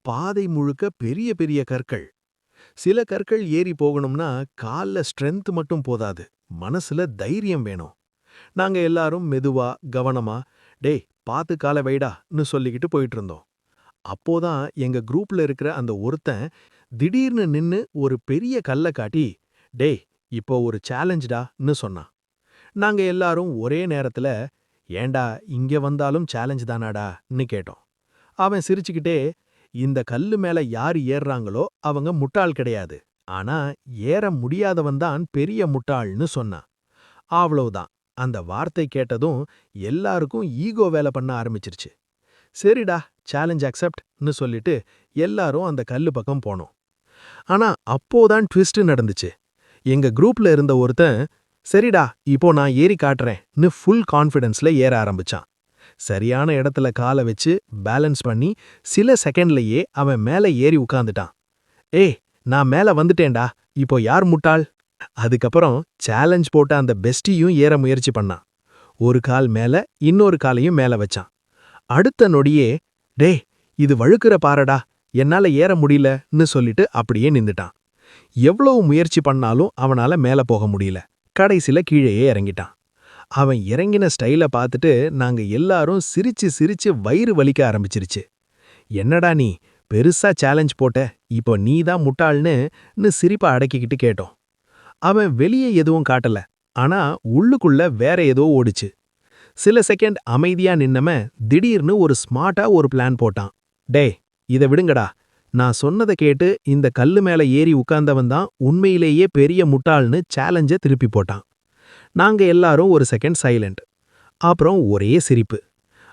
பாதை முழுக்க பெரிய பெரிய கற்கள். சில கற்கள் ஏறி போகணும்னா கால்ல ஸ்ட்ரென்த் மட்டும் போதாது, மனசுல தைரியம் வேணும். நாங்க எல்லாரும் மெதுவா கவனமா, டேய் பாத்து கால வைடான்னு சொல்லிக்கிட்டு போயிட்டு இருந்தோம். அப்போதான் எங்க குரூப்ல இருக்கிற அந்த ஒருத்தன் திடீர்னு நின்னு ஒரு பெரிய கல்ல காட்டி, டேய் இப்போ ஒரு சேலஞ்ச்டான்னு சொன்னான். நாங்க எல்லாரும் ஒரே நேரத்துல, ஏண்டா இங்க வந்தாலும் சேலஞ்ச் தானாடான்னு கேட்டோம். அவன் சிரிச்சுக்கிட்டே, இந்த கல்லு மேல யார் ஏறுறாங்களோ அவங்க முட்டாள் கிடையாது, ஆனா ஏற முடியாதவன் தான் பெரிய முட்டாள்னு சொன்னான். அவ்வளவுதான். அந்த வார்த்தை கேட்டதும் எல்லாருக்கும் ஈகோ வேலை பண்ண ஆரம்பிச்சிருச்சு. சரிடா, சேலஞ்ச் அக்செப்ட்னு சொல்லிட்டு எல்லாரும் அந்த கல்லு பக்கம் போனோம். ஆனா அப்போதான் ட்விஸ்ட் நடந்துச்சு. எங்க குரூப்ல இருந்த ஒருத்தன், சரிடா இப்போ நான் ஏறி காட்டுறேன்னு ஃபுல் கான்ஃபிடன்ஸ்ல ஏற ஆரம்பிச்சான். சரியான இடத்துல காலை வச்சு பேலன்ஸ் பண்ணி சில செகண்ட்லயே அவன் மேல ஏறி உட்கார்ந்துட்டான். ஏய், நான் மேல வந்துட்டேன்டா, இப்போ யார் முட்டாள்? அதுக்கப்புறம் சேலஞ்ச் போட்ட அந்த பெஸ்டியும் ஏற முயற்சி பண்ணான். ஒரு கால் மேல இன்னொரு காலையும் மேல வச்சான். அடுத்த நொடியே, டேய் இது வழுக்குற பாறடா, என்னால ஏற முடியலன்னு சொல்லிட்டு அப்படியே நின்னுட்டான். எவ்வளவு முயற்சி பண்ணாலும் அவனால மேல போக முடியல. கடைசில கீழேயே இறங்கிட்டான். அவன் இறங்கின ஸ்டைல பார்த்துட்டு நாங்க எல்லாரும் சிரிச்சு சிரிச்சு வயிறு வலிக்க ஆரம்பிச்சிருச்சு. என்னடா நீ பெருசா சேலஞ்ச் போட்ட, இப்போ நீ தான் முட்டாள்னு சிரிப்பா அடக்கிக்கிட்டு கேட்டோம். அவன் வெளியே எதுவும் காட்டல, ஆனா உள்ளுக்குள்ள வேற ஏதோ ஓடுச்சு. சில செகண்ட் அமைதியா நின்னவன் திடீர்னு ஒரு ஸ்மார்ட்டா ஒரு பிளான் போட்டான். டேய் இத விடுங்கடா, நான் சொன்னத கேட்டு இந்த கல்லு மேல ஏறி உட்கார்ந்தவன் தான் உண்மையிலேயே பெரிய முட்டாள்னு சேலஞ்ச திருப்பி போட்டான். நாங்க எல்லாரும் ஒரு செகண்ட் சைலண்ட். அப்புறம் ஒரே சிரிப்பு.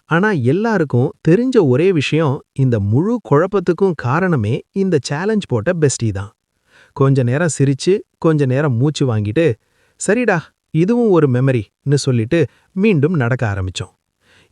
ஆனா எல்லாருக்கும் தெரிஞ்ச ஒரே விஷயம், இந்த முழு குழப்பத்துக்கும் காரணமே இந்த சேலஞ்ச் போட்ட பெஸ்டி தான். கொஞ்ச நேரம் சிரிச்சு கொஞ்ச நேரம் மூச்சு வாங்கிட்டு, சரிடா இதுவும் ஒரு மெமரின்னு சொல்லிட்டு மீண்டும் நடக்க ஆரம்பிச்சோம்.